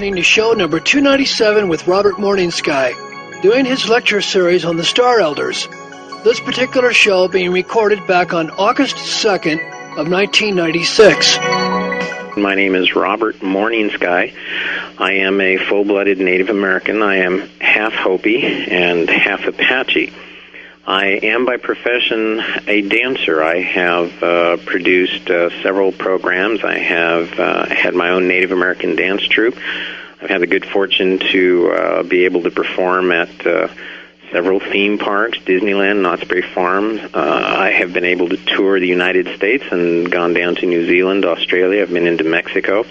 Listening to show number 297 with Robert Morningsky, doing his lecture series on the Star Elders. This particular show being recorded back on August 2nd of 1996. My name is Robert Morningsky. I am a full-blooded Native American. I am half Hopi and half Apache. I am by profession a dancer. I have produced several programs. I have had my own Native American dance troupe. I've had the good fortune to be able to perform at several theme parks, Disneyland, Knott's Berry Farm. I have been able to tour the United States and gone down to New Zealand, Australia. I've been into Mexico.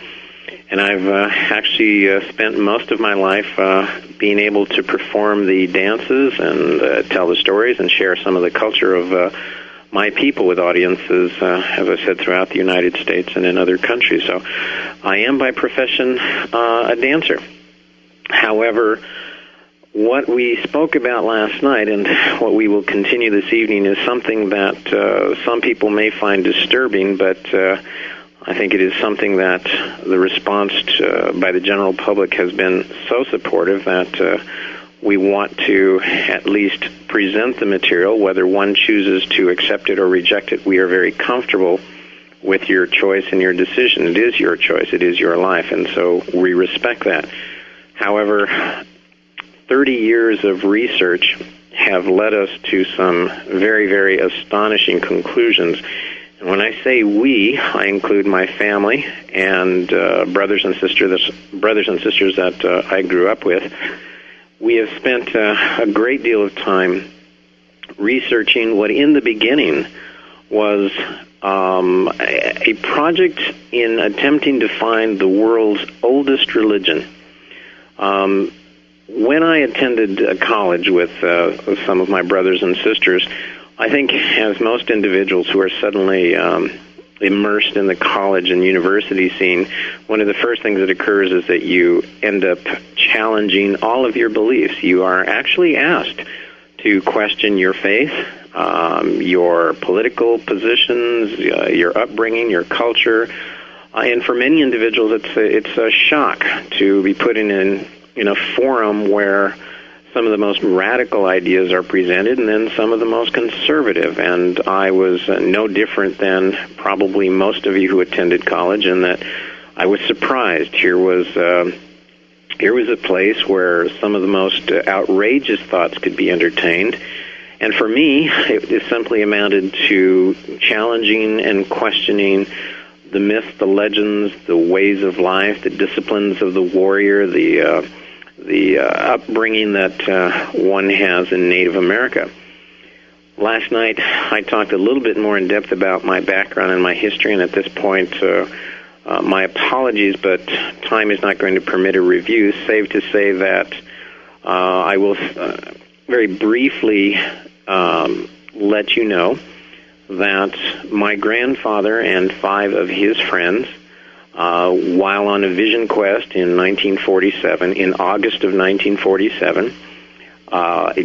And I've actually spent most of my life being able to perform the dances and tell the stories and share some of the culture of my people with audiences, as I said, throughout the United States and in other countries. So I am by profession a dancer. However, what we spoke about last night and what we will continue this evening is something that some people may find disturbing, but I think it is something that the response by the general public has been so supportive that we want to at least present the material. Whether one chooses to accept it or reject it, we are very comfortable with your choice and your decision. It is your choice. It is your life, and so we respect that. However, 30 years of research have led us to some very, very astonishing conclusions. And when I say we, I include my family and brothers and sisters that I grew up with. We have spent a great deal of time researching what in the beginning was a project in attempting to find the world's oldest religion. When I attended college with some of my brothers and sisters, I think as most individuals who are suddenly immersed in the college and university scene, one of the first things that occurs is that you end up challenging all of your beliefs. You are actually asked to question your faith, your political positions, your upbringing, your culture. And for many individuals, it's a shock to be put in a forum where some of the most radical ideas are presented and then some of the most conservative. And I was no different than probably most of you who attended college in that I was surprised. Here was a place where some of the most outrageous thoughts could be entertained. And for me, it simply amounted to challenging and questioning the myths, the legends, the ways of life, the disciplines of the warrior, the upbringing that one has in Native America. Last night, I talked a little bit more in depth about my background and my history, and at this point, my apologies, but time is not going to permit a review, save to say that I will very briefly let you know that my grandfather and 5 of his friends, while on a vision quest in 1947, in August of 1947, almost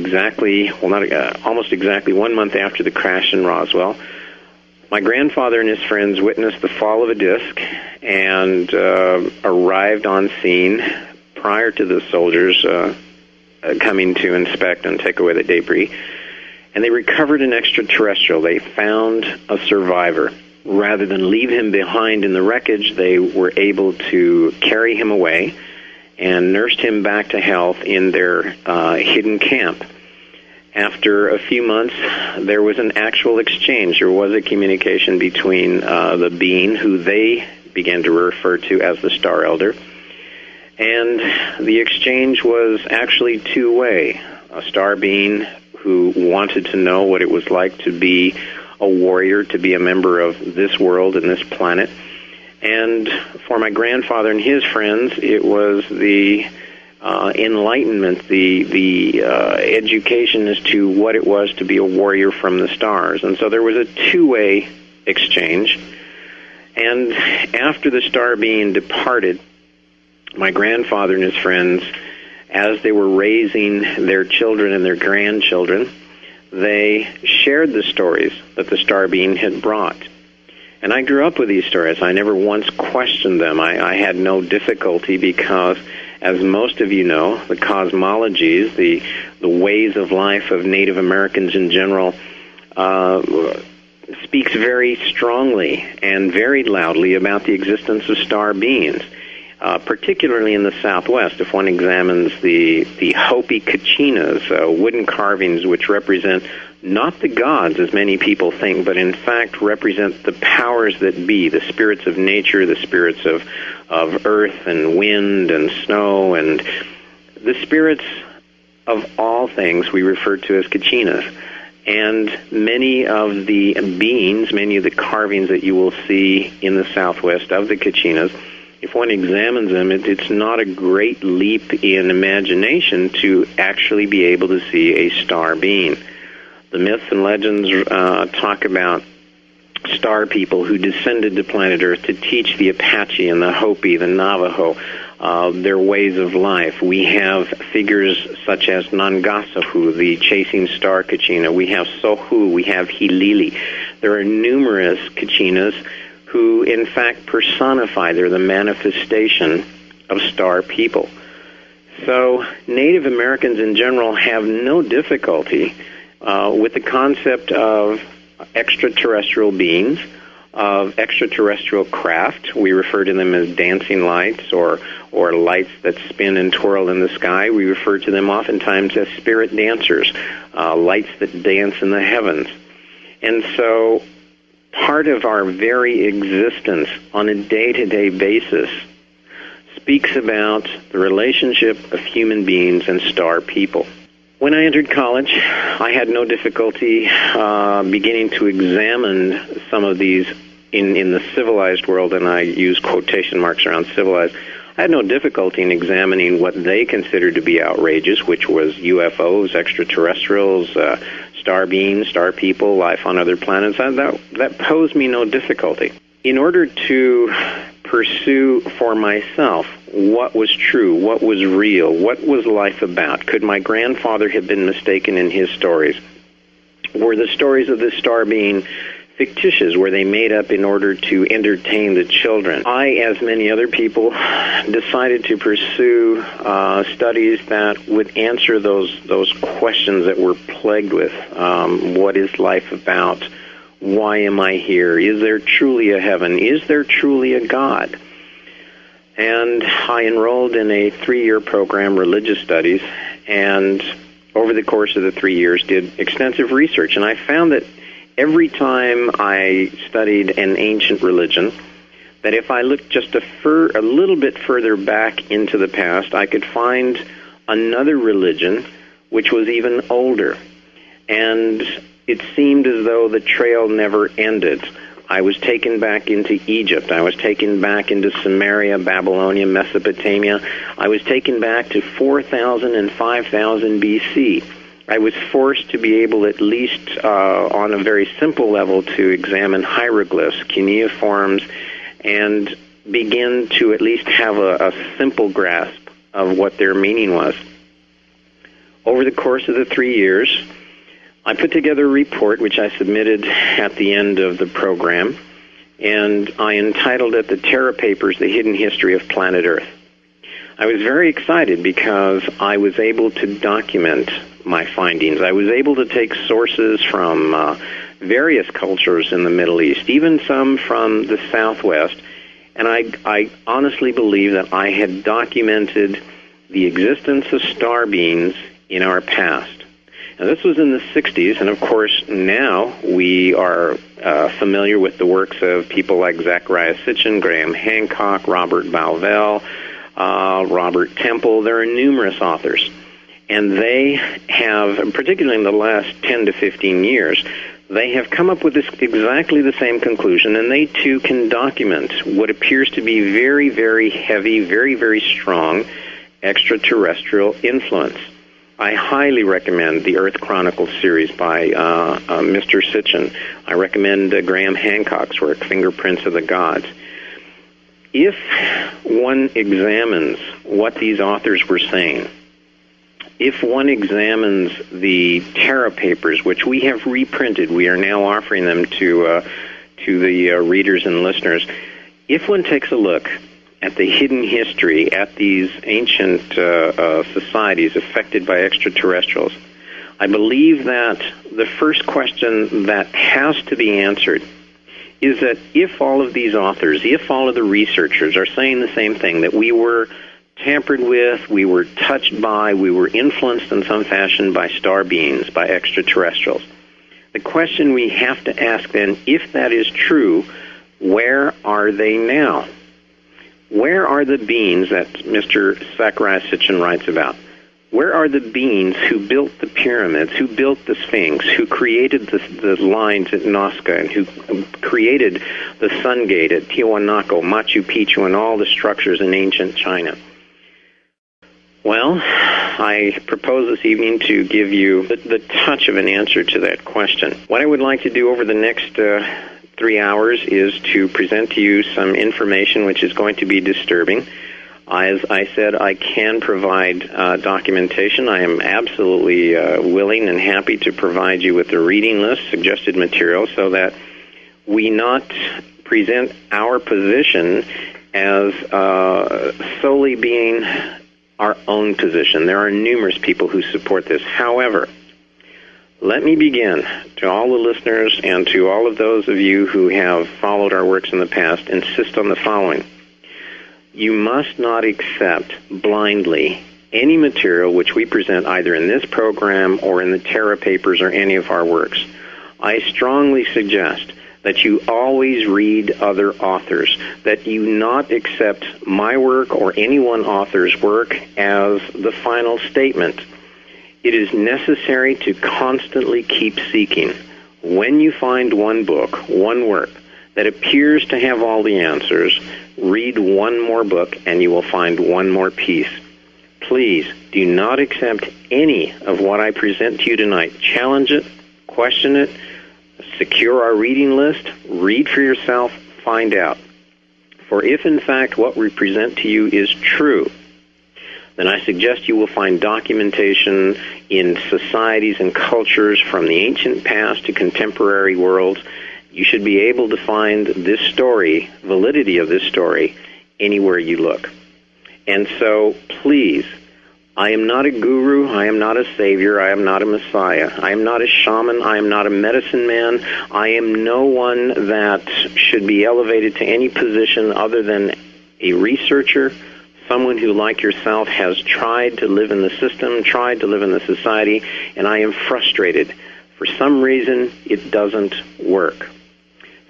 exactly 1 month after the crash in Roswell, my grandfather and his friends witnessed the fall of a disc and arrived on scene prior to the soldiers coming to inspect and take away the debris. And they recovered an extraterrestrial. They found a survivor. Rather than leave him behind in the wreckage, they were able to carry him away and nursed him back to health in their hidden camp. After a few months, there was an actual exchange. There was a communication between the being, who they began to refer to as the Star Elder, and the exchange was actually two-way. A star being who wanted to know what it was like to be a warrior, to be a member of this world and this planet. And for my grandfather and his friends, it was the enlightenment, the education as to what it was to be a warrior from the stars. And so there was a two-way exchange. And after the star being departed, my grandfather and his friends, as they were raising their children and their grandchildren, they shared the stories that the star being had brought. And I grew up with these stories. I never once questioned them. I had no difficulty because, as most of you know, the cosmologies, the ways of life of Native Americans in general, speaks very strongly and very loudly about the existence of star beings, particularly in the Southwest. If one examines the Hopi Kachinas, wooden carvings which represent not the gods, as many people think, but in fact represent the powers that be, the spirits of nature, the spirits of earth and wind and snow, and the spirits of all things we refer to as Kachinas. And many of the beings, many of the carvings that you will see in the Southwest of the Kachinas, if one examines them, it's not a great leap in imagination to actually be able to see a star being. The myths and legends talk about star people who descended to planet Earth to teach the Apache and the Hopi, the Navajo, their ways of life. We have figures such as Nangasahu, the chasing star Kachina. We have Sohu. We have Hilili. There are numerous Kachinas who, in fact, personify. They're the manifestation of star people. So Native Americans in general have no difficulty with the concept of extraterrestrial beings, of extraterrestrial craft. We refer to them as dancing lights or lights that spin and twirl in the sky. We refer to them oftentimes as spirit dancers, lights that dance in the heavens. And so part of our very existence on a day-to-day basis speaks about the relationship of human beings and star people. When I entered college, I had no difficulty beginning to examine some of these in the civilized world, and I use quotation marks around civilized. I had no difficulty in examining what they considered to be outrageous, which was UFOs, extraterrestrials, star beings, star people, life on other planets. That posed me no difficulty. In order to pursue for myself what was true, what was real, what was life about, could my grandfather have been mistaken in his stories? Were the stories of this star being fictitious? Were they made up in order to entertain the children? I, as many other people, decided to pursue studies that would answer those questions that we're plagued with. What is life about? Why am I here? Is there truly a heaven? Is there truly a God? And I enrolled in a 3-year program, religious studies, and over the course of the 3 years did extensive research. And I found that every time I studied an ancient religion, that if I looked just a little bit further back into the past, I could find another religion which was even older. And it seemed as though the trail never ended. I was taken back into Egypt. I was taken back into Samaria, Babylonia, Mesopotamia. I was taken back to 4,000 and 5,000 BC. I was forced to be able, at least on a very simple level, to examine hieroglyphs, cuneiforms, and begin to at least have a simple grasp of what their meaning was. Over the course of the 3 years, I put together a report which I submitted at the end of the program, and I entitled it The Terra Papers, The Hidden History of Planet Earth. I was very excited because I was able to document my findings. I was able to take sources from various cultures in the Middle East, even some from the Southwest, and I honestly believe that I had documented the existence of star beings in our past. Now, this was in the 60s, and of course now we are familiar with the works of people like Zecharia Sitchin, Graham Hancock, Robert Bauval, Robert Temple. There are numerous authors, and they have, particularly in the last 10 to 15 years, they have come up with exactly the same conclusion, and they too can document what appears to be very, very heavy, very, very strong extraterrestrial influence. I highly recommend the Earth Chronicles series by Mr. Sitchin. I recommend Graham Hancock's work, Fingerprints of the Gods. If one examines what these authors were saying, if one examines the Terra Papers, which we have reprinted, we are now offering them to to the readers and listeners. If one takes a look at the hidden history, at these ancient societies affected by extraterrestrials, I believe that the first question that has to be answered is that if all of these authors, if all of the researchers are saying the same thing, that we were tampered with, we were touched by, we were influenced in some fashion by star beings, by extraterrestrials, the question we have to ask then, if that is true, where are they now? Where are the beings that Mr. Zecharia Sitchin writes about? Where are the beings who built the pyramids, who built the Sphinx, who created the lines at Nazca, and who created the Sun Gate at Tiwanaku, Machu Picchu, and all the structures in ancient China? Well, I propose this evening to give you the touch of an answer to that question. What I would like to do over the next 3 hours is to present to you some information which is going to be disturbing. As I said, I can provide documentation. I am absolutely willing and happy to provide you with the reading list, suggested material, so that we not present our position as solely being our own position. There are numerous people who support this. However, let me begin, to all the listeners and to all of those of you who have followed our works in the past, insist on the following. You must not accept blindly any material which we present either in this program or in the Terra Papers or any of our works. I strongly suggest that you always read other authors, that you not accept my work or any one author's work as the final statement. It is necessary to constantly keep seeking. When you find one book, one work, that appears to have all the answers, read one more book and you will find one more piece. Please do not accept any of what I present to you tonight. Challenge it, question it, secure our reading list, read for yourself, find out. For if in fact what we present to you is true, then I suggest you will find documentation in societies and cultures from the ancient past to contemporary worlds. You should be able to find this story, validity of this story, anywhere you look. And so, please, I am not a guru, I am not a savior, I am not a messiah, I am not a shaman, I am not a medicine man, I am no one that should be elevated to any position other than a researcher, someone who, like yourself, has tried to live in the system, tried to live in the society, and I am frustrated. For some reason, it doesn't work.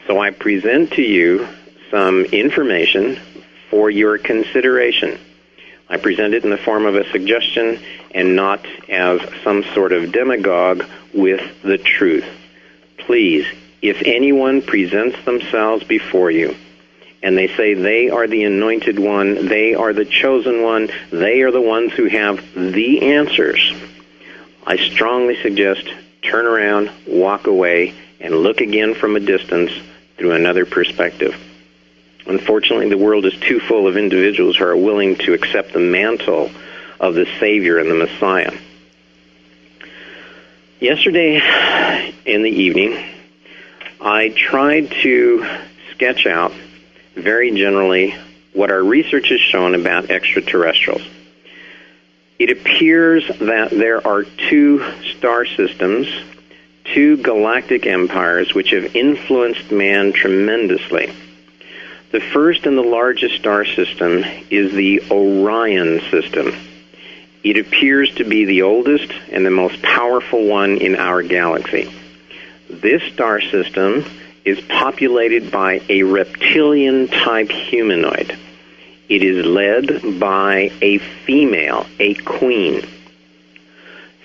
So I present to you some information for your consideration. I present it in the form of a suggestion and not as some sort of demagogue with the truth. Please, if anyone presents themselves before you and they say they are the anointed one, they are the chosen one, they are the ones who have the answers, I strongly suggest turn around, walk away, and look again from a distance through another perspective. Unfortunately, the world is too full of individuals who are willing to accept the mantle of the Savior and the Messiah. Yesterday in the evening, I tried to sketch out very generally what our research has shown about extraterrestrials. It appears that there are two star systems, two galactic empires which have influenced man tremendously. The first and the largest star system is the Orion system. It appears to be the oldest and the most powerful one in our galaxy. This star system is populated by a reptilian-type humanoid. It is led by a female, a queen.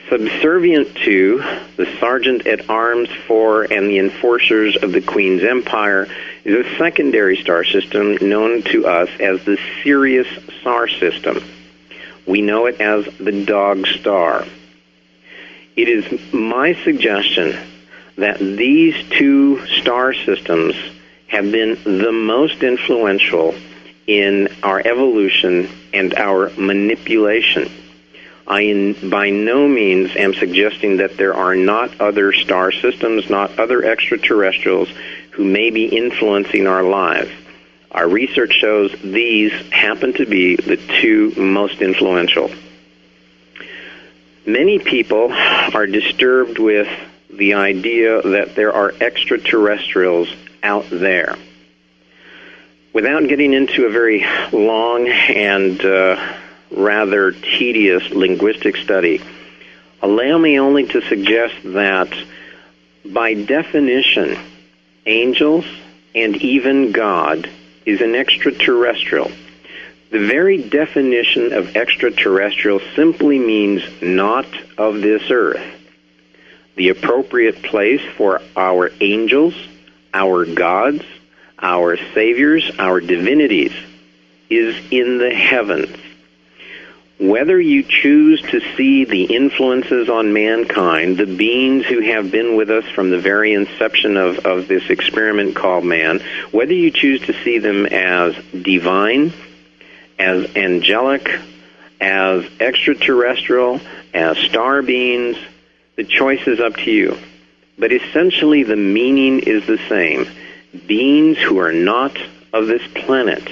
Subservient to the sergeant-at-arms for and the enforcers of the Queen's Empire is a secondary star system known to us as the Sirius star system. We know it as the Dog Star. It is my suggestion that these two star systems have been the most influential in our evolution and our manipulation. By no means am suggesting that there are not other star systems, not other extraterrestrials who may be influencing our lives. Our research shows these happen to be the two most influential. Many people are disturbed with the idea that there are extraterrestrials out there. Without getting into a very long and rather tedious linguistic study, allow me only to suggest that, by definition, angels and even God is an extraterrestrial. The very definition of extraterrestrial simply means not of this earth. The appropriate place for our angels, our gods, our saviors, our divinities is in the heavens. Whether you choose to see the influences on mankind, the beings who have been with us from the very inception of this experiment called man, whether you choose to see them as divine, as angelic, as extraterrestrial, as star beings, the choice is up to you. But essentially the meaning is the same. Beings who are not of this planet.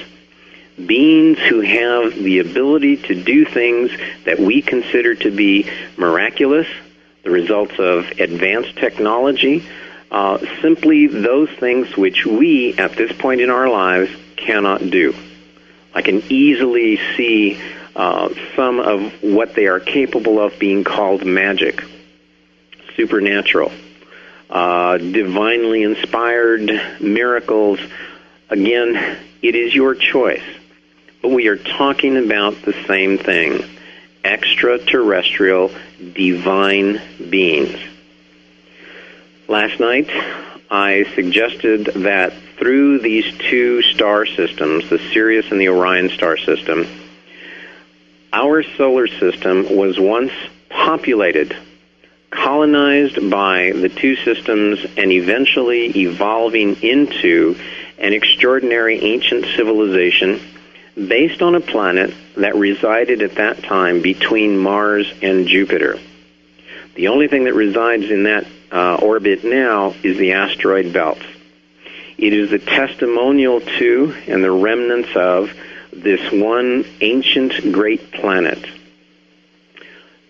Beings who have the ability to do things that we consider to be miraculous, the results of advanced technology, simply those things which we, at this point in our lives, cannot do. I can easily see some of what they are capable of being called magic, supernatural, divinely inspired miracles. Again, it is your choice. But we are talking about the same thing, extraterrestrial, divine beings. Last night, I suggested that through these two star systems, the Sirius and the Orion star system, our solar system was once populated, colonized by the two systems, and eventually evolving into an extraordinary ancient civilization based on a planet that resided at that time between Mars and Jupiter. The only thing that resides in that orbit now is the asteroid belt. It is the testimonial to and the remnants of this one ancient great planet.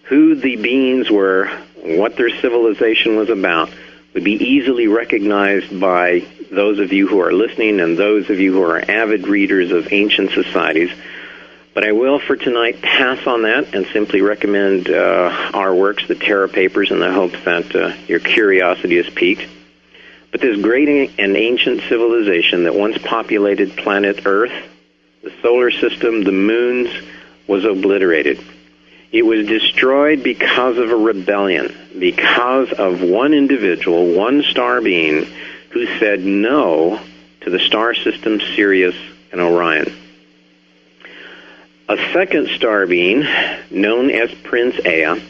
Who the beings were, what their civilization was about, would be easily recognized by those of you who are listening and those of you who are avid readers of ancient societies. But I will, for tonight, pass on that and simply recommend our works, the Terra Papers, in the hopes that your curiosity is piqued. But this great and ancient civilization that once populated planet Earth, the solar system, the moons, was obliterated. It was destroyed because of a rebellion, because of one individual, one star being, who said no to the star system Sirius and Orion. A second star being, known as Prince Ea,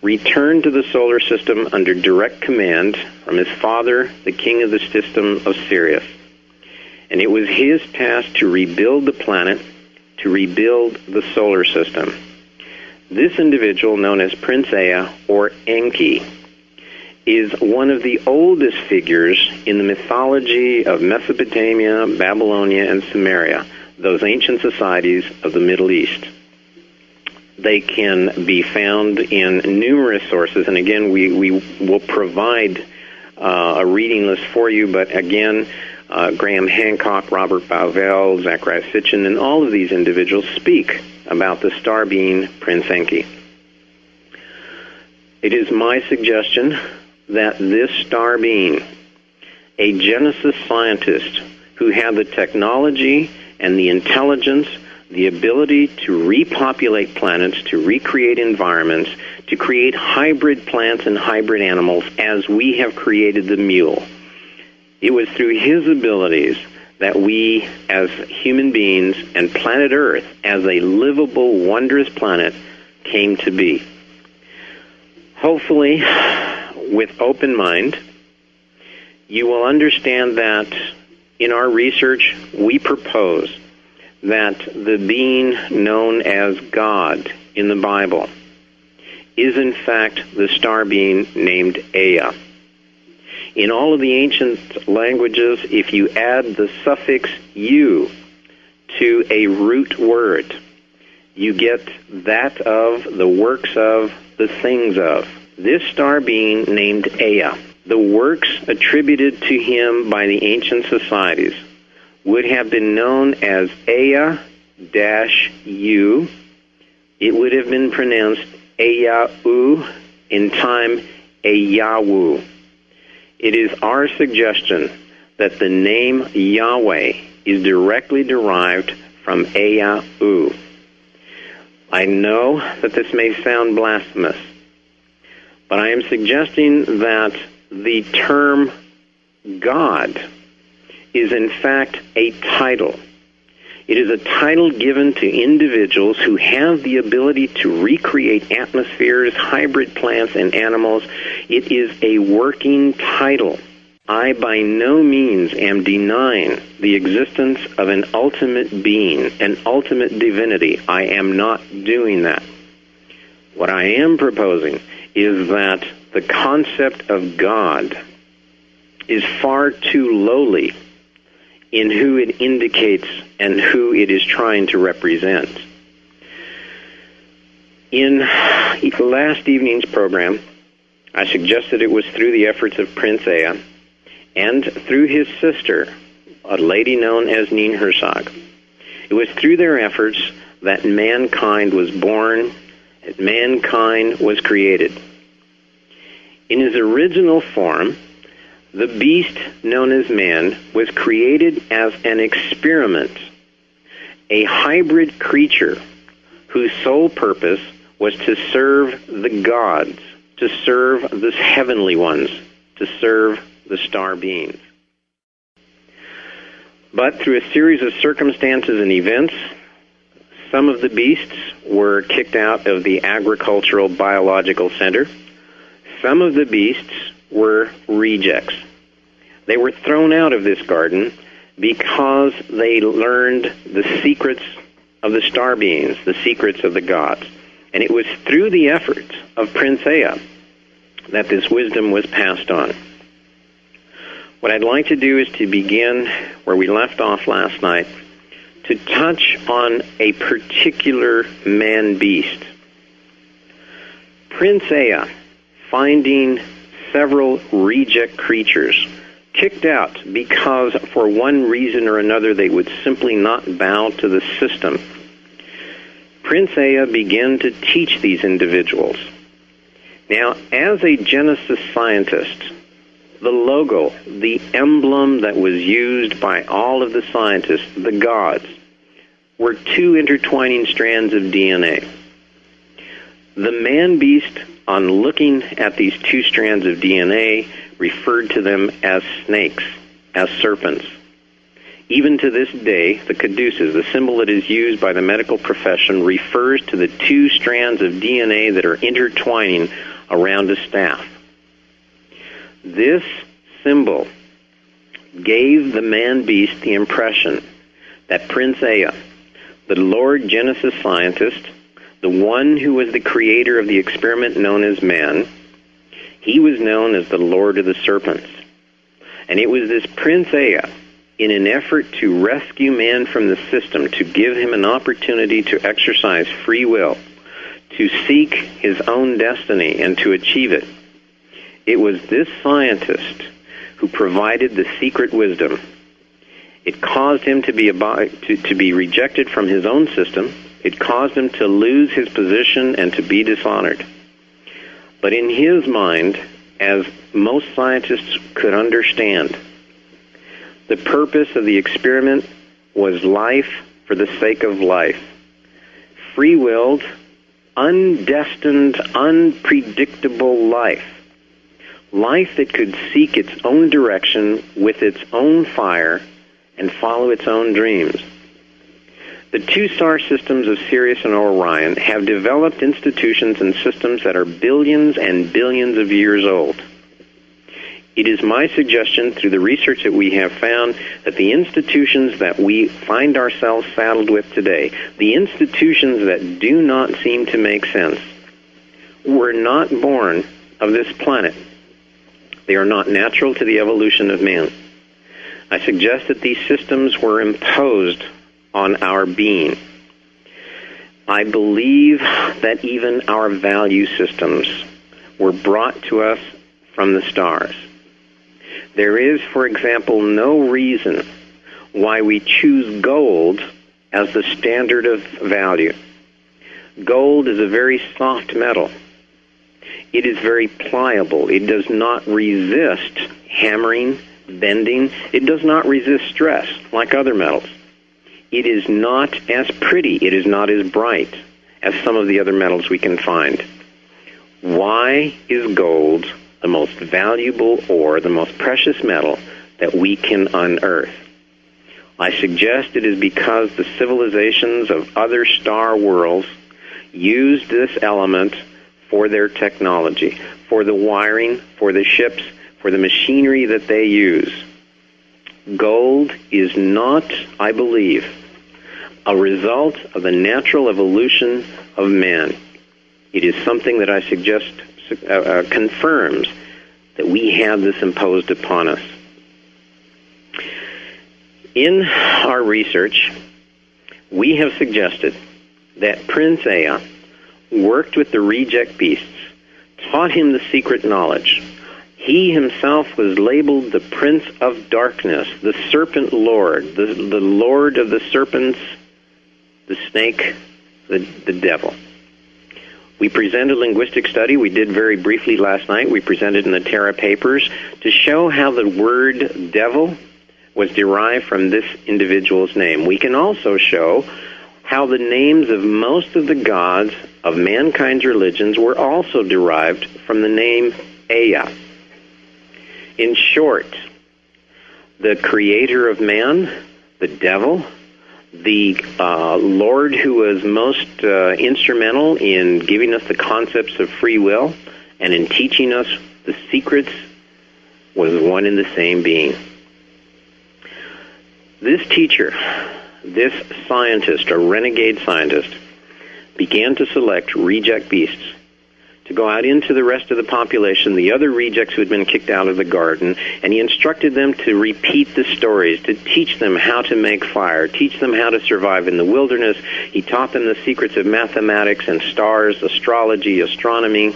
returned to the solar system under direct command from his father, the king of the system of Sirius. And it was his task to rebuild the planet, to rebuild the solar system. This individual, known as Prince Ea, or Enki, is one of the oldest figures in the mythology of Mesopotamia, Babylonia, and Sumeria, those ancient societies of the Middle East. They can be found in numerous sources, and again, we will provide a reading list for you, but again, Graham Hancock, Robert Bauval, Zacharias Sitchin, and all of these individuals speak about the star being Prince Enki. It is my suggestion that this star being, a Genesis scientist who had the technology and the intelligence, the ability to repopulate planets, to recreate environments, to create hybrid plants and hybrid animals as we have created the mule. It was through his abilities that we, as human beings, and planet Earth, as a livable, wondrous planet, came to be. Hopefully, with open mind, you will understand that in our research, we propose that the being known as God in the Bible is in fact the star being named Ea. In all of the ancient languages, if you add the suffix "u" to a root word, you get that of, the works of, the things of. This star being named Ea, the works attributed to him by the ancient societies would have been known as Ea-u. It would have been pronounced Eyau, in time Eyawu. It is our suggestion that the name Yahweh is directly derived from Eyau. I know that this may sound blasphemous, but I am suggesting that the term God is in fact a title. It is a title given to individuals who have the ability to recreate atmospheres, hybrid plants, and animals. It is a working title. I by no means am denying the existence of an ultimate being, an ultimate divinity. I am not doing that. What I am proposing is that the concept of God is far too lowly in who it indicates and who it is trying to represent. In last evening's program, I suggested it was through the efforts of Prince Ea and through his sister, a lady known as Neen Herzog. It was through their efforts that mankind was born, that mankind was created. In his original form, the beast known as man was created as an experiment, a hybrid creature whose sole purpose was to serve the gods, to serve the heavenly ones, to serve the star beings. But through a series of circumstances and events, some of the beasts were kicked out of the agricultural biological center. Some of the beasts were rejects. They were thrown out of this garden because they learned the secrets of the star beings, the secrets of the gods. And it was through the efforts of Prince Ea that this wisdom was passed on. What I'd like to do is to begin where we left off last night, to touch on a particular man-beast. Prince Ea, finding several reject creatures, kicked out because for one reason or another they would simply not bow to the system. Prince Ea began to teach these individuals. Now, as a Genesis scientist, the logo, the emblem that was used by all of the scientists, the gods, were two intertwining strands of DNA. The man-beast, on looking at these two strands of DNA, referred to them as snakes, as serpents. Even to this day, the caduceus, the symbol that is used by the medical profession, refers to the two strands of DNA that are intertwining around a staff. This symbol gave the man-beast the impression that Prince Ea, the Lord Genesis scientist, the one who was the creator of the experiment known as man, he was known as the Lord of the Serpents. And it was this Prince Ea, in an effort to rescue man from the system, to give him an opportunity to exercise free will, to seek his own destiny and to achieve it. It was this scientist who provided the secret wisdom. It caused him to be rejected from his own system. It caused him to lose his position and to be dishonored. But in his mind, as most scientists could understand, the purpose of the experiment was life for the sake of life. Free-willed, undestined, unpredictable life. Life that could seek its own direction with its own fire and follow its own dreams. The two star systems of Sirius and Orion have developed institutions and systems that are billions and billions of years old. It is my suggestion, through the research that we have found, that the institutions that we find ourselves saddled with today, the institutions that do not seem to make sense, were not born of this planet. They are not natural to the evolution of man. I suggest that these systems were imposed on our being. I believe that even our value systems were brought to us from the stars. There is, for example, no reason why we choose gold as the standard of value. Gold is a very soft metal. It is very pliable. It does not resist hammering, bending. It does not resist stress like other metals. It is not as pretty. It is not as bright as some of the other metals we can find. Why is gold the most valuable ore, the most precious metal that we can unearth? I suggest it is because the civilizations of other star worlds used this element for their technology, for the wiring, for the ships, for the machinery that they use. Gold is not, I believe, a result of the natural evolution of man. It is something that I suggest confirms that we have this imposed upon us. In our research, we have suggested that Prince Ea worked with the reject beasts, taught him the secret knowledge. He himself was labeled the Prince of Darkness, the Serpent Lord, the Lord of the serpents, the snake, the devil. We presented a linguistic study we did very briefly last night. We presented in the Terra Papers to show how the word devil was derived from this individual's name. We can also show how the names of most of the gods of mankind's religions were also derived from the name Ea. In short, the creator of man, the devil, the Lord who was most instrumental in giving us the concepts of free will and in teaching us the secrets, was one and the same being. This teacher, this scientist, a renegade scientist, began to select reject beasts to go out into the rest of the population, the other rejects who had been kicked out of the garden, and he instructed them to repeat the stories, to teach them how to make fire, teach them how to survive in the wilderness. He taught them the secrets of mathematics and stars, astrology, astronomy.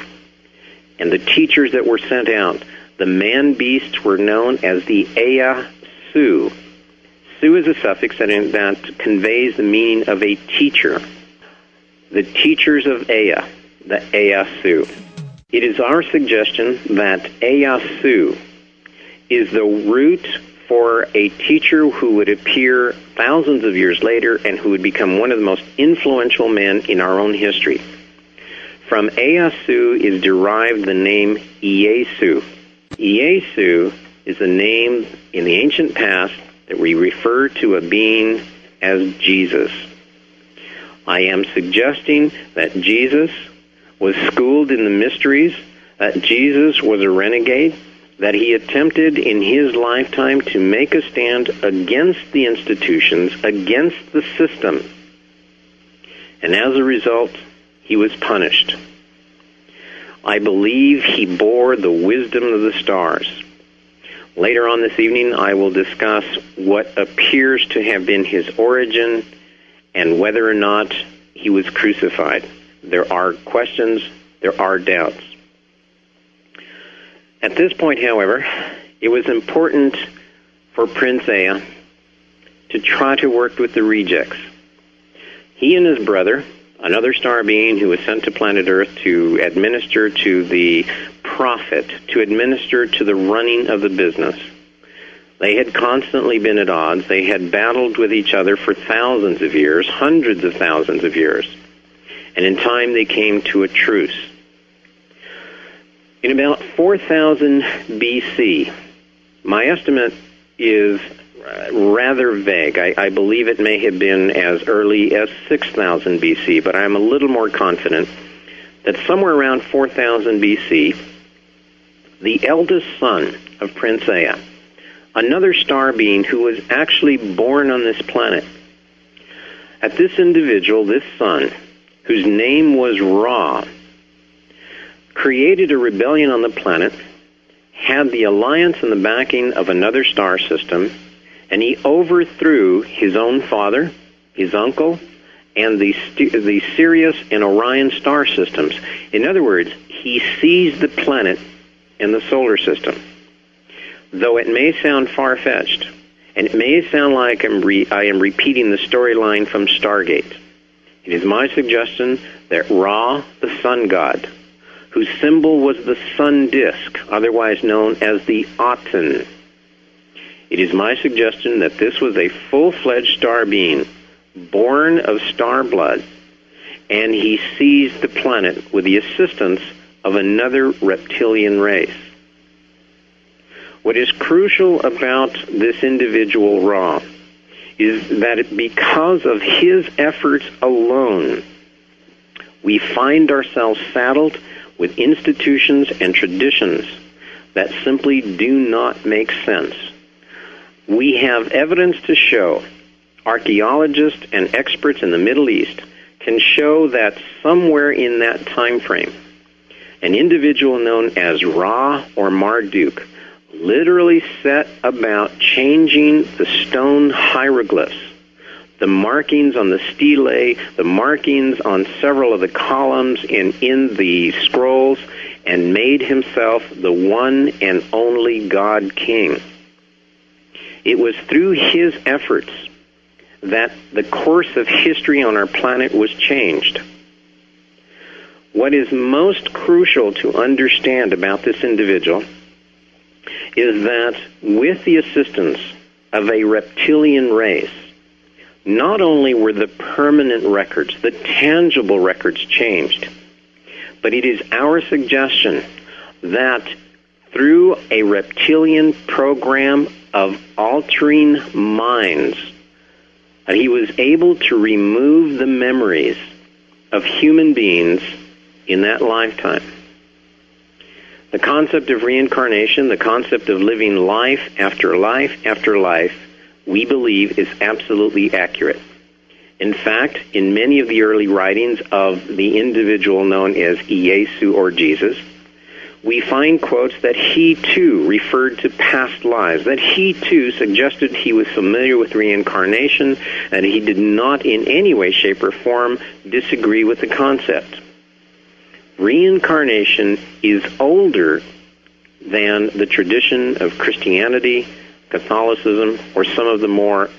And the teachers that were sent out, the man-beasts, were known as the Ea Su. Su is a suffix that conveys the meaning of a teacher. The teachers of Ea, the Ea Su. It is our suggestion that Ea Su is the root for a teacher who would appear thousands of years later and who would become one of the most influential men in our own history. From Ea Su is derived the name Iesu. Iesu is a name in the ancient past that we refer to a being as Jesus. I am suggesting that Jesus was schooled in the mysteries, that Jesus was a renegade, that he attempted in his lifetime to make a stand against the institutions, against the system. And as a result, he was punished. I believe he bore the wisdom of the stars. Later on this evening, I will discuss what appears to have been his origin and whether or not he was crucified. There are questions, there are doubts. At this point, however, it was important for Prince Ea to try to work with the rejects. He and his brother, another star being who was sent to planet Earth to administer to the profit, to administer to the running of the business. They had constantly been at odds. They had battled with each other for thousands of years, hundreds of thousands of years. And in time they came to a truce. In about 4000 BC, my estimate is rather vague. I believe it may have been as early as 6000 BC, but I'm a little more confident that somewhere around 4000 BC, the eldest son of Prince Ea, another star being who was actually born on this planet, at this individual, this son, whose name was Ra, created a rebellion on the planet, had the alliance and the backing of another star system, and he overthrew his own father, his uncle, and the Sirius and Orion star systems. In other words, he seized the planet and the solar system. Though it may sound far-fetched, and it may sound like I am repeating the storyline from Stargate, it is my suggestion that Ra, the sun god, whose symbol was the sun disk, otherwise known as the Aten, it is my suggestion that this was a full-fledged star being, born of star blood, and he seized the planet with the assistance of another reptilian race. What is crucial about this individual, Ra, is that because of his efforts alone, we find ourselves saddled with institutions and traditions that simply do not make sense. We have evidence to show, archaeologists and experts in the Middle East can show that somewhere in that time frame, an individual known as Ra or Marduk literally set about changing the stone hieroglyphs, the markings on the stelae, the markings on several of the columns in the scrolls, and made himself the one and only God King. It was through his efforts that the course of history on our planet was changed. What is most crucial to understand about this individual is that with the assistance of a reptilian race, not only were the permanent records, the tangible records changed, but it is our suggestion that through a reptilian program of altering minds, he was able to remove the memories of human beings in that lifetime. The concept of reincarnation, the concept of living life after life after life, we believe is absolutely accurate. In fact, in many of the early writings of the individual known as Yesu or Jesus, we find quotes that he too referred to past lives, that he too suggested he was familiar with reincarnation, and he did not in any way, shape, or form disagree with the concept. Reincarnation is older than the tradition of Christianity, Catholicism, or some of the more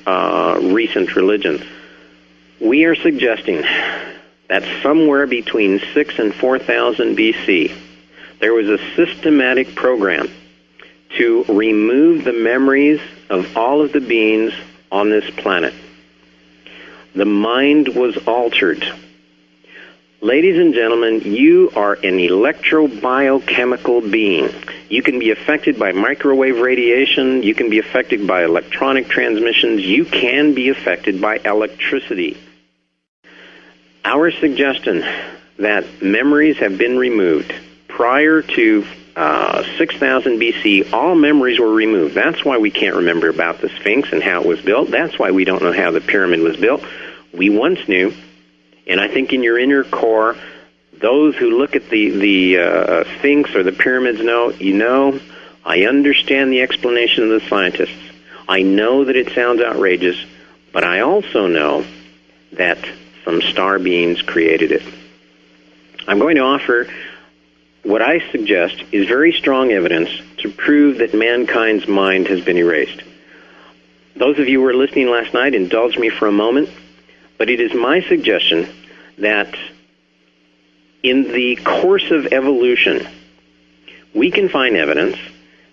recent religions. We are suggesting that somewhere between 6 and 4000 BC, there was a systematic program to remove the memories of all of the beings on this planet. The mind was altered. Ladies and gentlemen, you are an electrobiochemical being. You can be affected by microwave radiation. You can be affected by electronic transmissions. You can be affected by electricity. Our suggestion that memories have been removed prior to 6000 BC, all memories were removed. That's why we can't remember about the Sphinx and how it was built. That's why we don't know how the pyramid was built. We once knew. And I think in your inner core, those who look at the Sphinx or the pyramids know, I understand the explanation of the scientists. I know that it sounds outrageous, but I also know that some star beings created it. I'm going to offer what I suggest is very strong evidence to prove that mankind's mind has been erased. Those of you who were listening last night, indulge me for a moment. But it is my suggestion that in the course of evolution, we can find evidence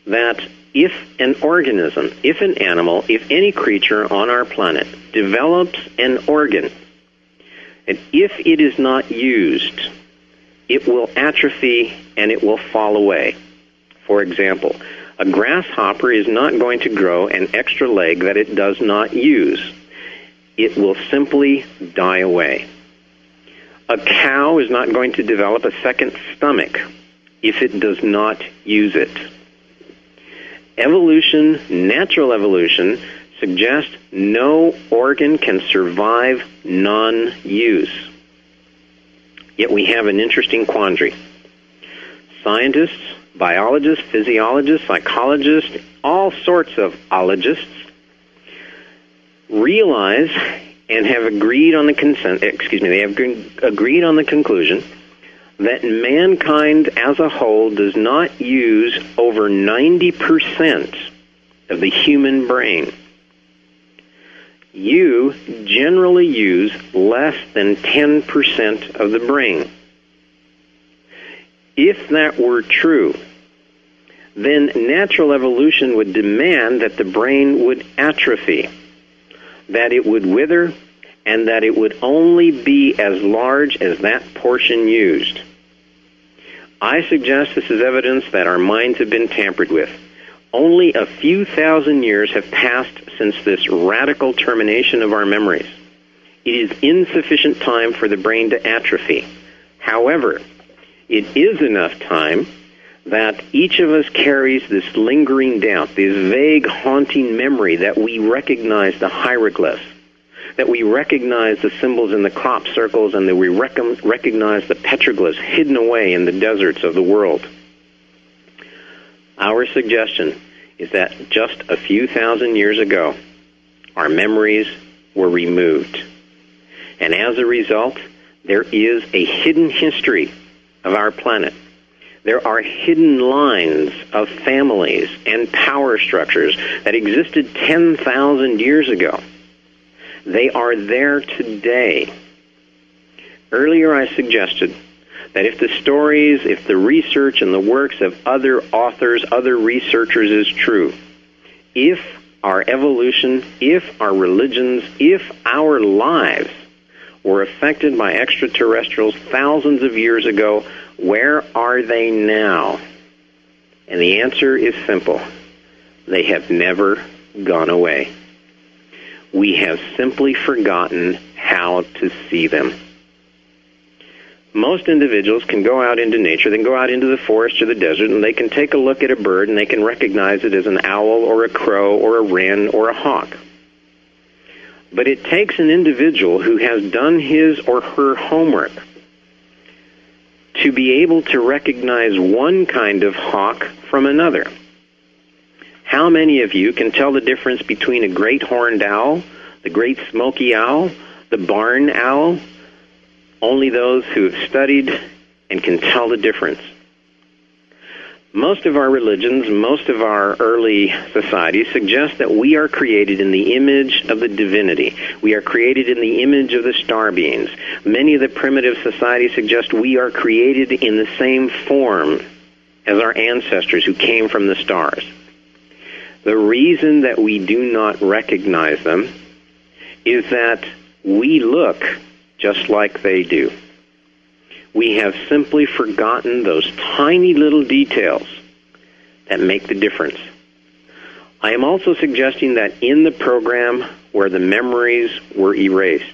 that if an organism, if an animal, if any creature on our planet develops an organ, and if it is not used, it will atrophy and it will fall away. For example, a grasshopper is not going to grow an extra leg that it does not use. It will simply die away. A cow is not going to develop a second stomach if it does not use it. Evolution, natural evolution, suggests no organ can survive non-use. Yet we have an interesting quandary. scientists, biologists, physiologists, psychologists, all sorts of ologists realize and have agreed on the agreed on the conclusion that mankind as a whole does not use over 90% of the human brain. You generally use less than 10% of the brain. If that were true, then natural evolution would demand that the brain would atrophy, that it would wither, and that it would only be as large as that portion used. I suggest this is evidence that our minds have been tampered with. Only a few thousand years have passed since this radical termination of our memories. It is insufficient time for the brain to atrophy. However, it is enough time that each of us carries this lingering doubt, this vague, haunting memory that we recognize the hieroglyphs, that we recognize the symbols in the crop circles, and that we recognize the petroglyphs hidden away in the deserts of the world. Our suggestion is that just a few thousand years ago, our memories were removed. And as a result, there is a hidden history of our planet. There are hidden lines of families and power structures that existed 10,000 years ago. They are there today. Earlier I suggested that if the stories, if the research and the works of other authors, other researchers is true, if our evolution, if our religions, if our lives were affected by extraterrestrials thousands of years ago, where are they now? And the answer is simple. They have never gone away. We have simply forgotten how to see them. Most individuals can go out into nature, they can go out into the forest or the desert, and they can take a look at a bird and they can recognize it as an owl or a crow or a wren or a hawk. But it takes an individual who has done his or her homework to be able to recognize one kind of hawk from another. How many of you can tell the difference between a great horned owl, the great smoky owl, the barn owl? Only those who have studied and can tell the difference. Most of our religions, most of our early societies suggest that we are created in the image of the divinity. We are created in the image of the star beings. Many of the primitive societies suggest we are created in the same form as our ancestors who came from the stars. The reason that we do not recognize them is that we look just like they do. We have simply forgotten those tiny little details that make the difference. I am also suggesting that in the program where the memories were erased,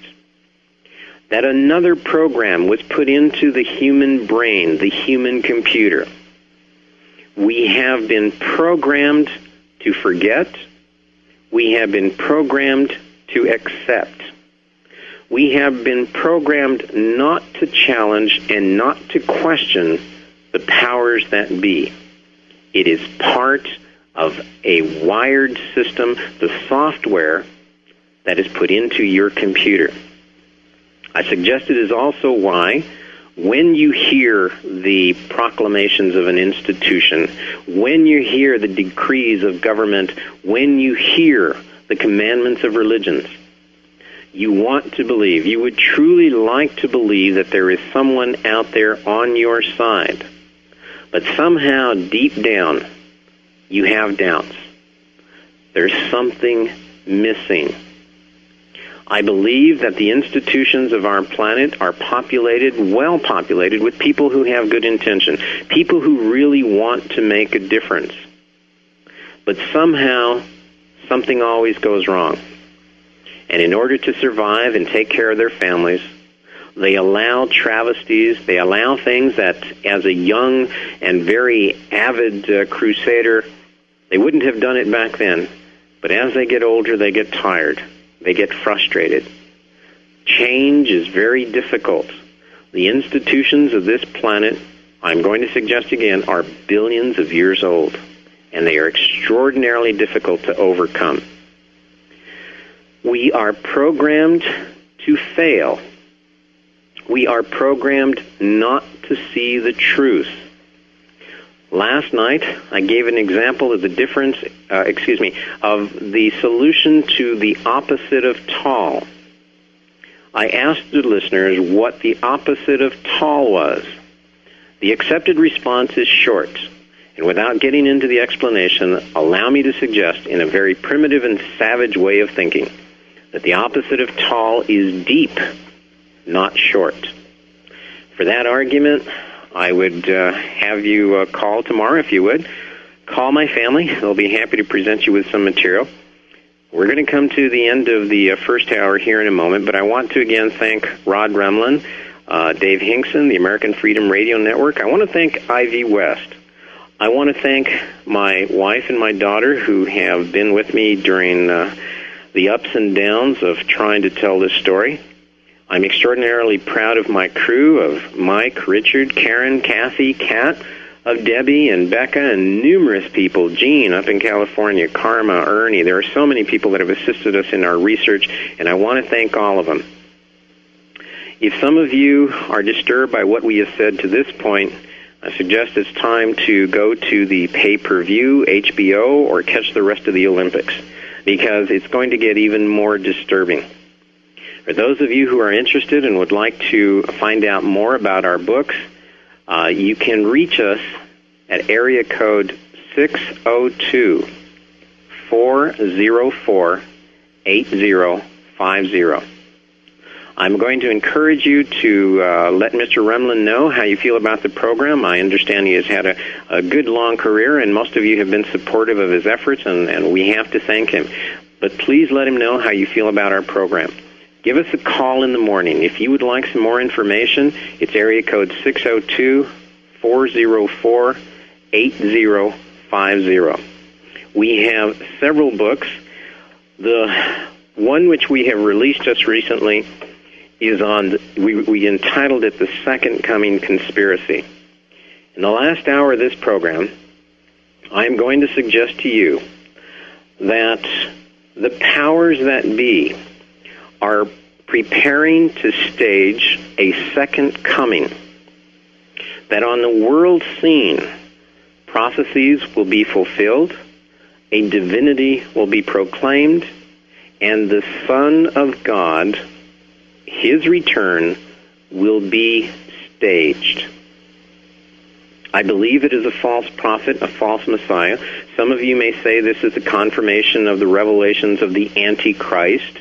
that another program was put into the human brain, the human computer. We have been programmed to forget. We have been programmed to accept. We have been programmed not to challenge and not to question the powers that be. It is part of a wired system, the software that is put into your computer. I suggest it is also why when you hear the proclamations of an institution, when you hear the decrees of government, when you hear the commandments of religions, you want to believe, you would truly like to believe that there is someone out there on your side. But somehow, deep down, you have doubts. There's something missing. I believe that the institutions of our planet are populated, well populated, with people who have good intention, people who really want to make a difference. But somehow, something always goes wrong. And in order to survive and take care of their families, they allow travesties, they allow things that as a young and very avid crusader, they wouldn't have done it back then. But as they get older, they get tired. They get frustrated. Change is very difficult. The institutions of this planet I'm going to suggest again, are billions of years old, and they are extraordinarily difficult to overcome. We are programmed to fail. We are programmed not to see the truth. Last night, I gave an example of the difference, of the solution to the opposite of tall. I asked the listeners what the opposite of tall was. The accepted response is short. And without getting into the explanation, allow me to suggest in a very primitive and savage way of thinking that the opposite of tall is deep, not short. For that argument, I would have you call tomorrow, if you would. Call my family. They'll be happy to present you with some material. We're going to come to the end of the first hour here in a moment, but I want to again thank Rod Remlin, Dave Hinkson, the American Freedom Radio Network. I want to thank Ivy West. I want to thank my wife and my daughter who have been with me during the ups and downs of trying to tell this story. I'm extraordinarily proud of my crew of Mike, Richard, Karen, Kathy, Kat, of Debbie and Becca and numerous people, Jean up in California, Karma, Ernie. There are so many people that have assisted us in our research, and I want to thank all of them. If some of you are disturbed by what we have said to this point, I suggest it's time to go to the pay-per-view, HBO, or catch the rest of the Olympics, because it's going to get even more disturbing. For those of you who are interested and would like to find out more about our books, you can reach us at area code 602-404-8050. I'm going to encourage you to let Mr. Remlin know how you feel about the program. I understand he has had a good, long career, and most of you have been supportive of his efforts, and we have to thank him. But please let him know how you feel about our program. Give us a call in the morning. If you would like some more information, it's area code 602-404-8050. We have several books. The one which we have released just recently is on, we entitled it The Second Coming Conspiracy. In the last hour of this program, I am going to suggest to you that the powers that be are preparing to stage a second coming, that on the world scene, prophecies will be fulfilled, a divinity will be proclaimed, and the Son of God, his return, will be staged. I believe it is a false prophet, a false Messiah. Some of you may say this is a confirmation of the revelations of the Antichrist.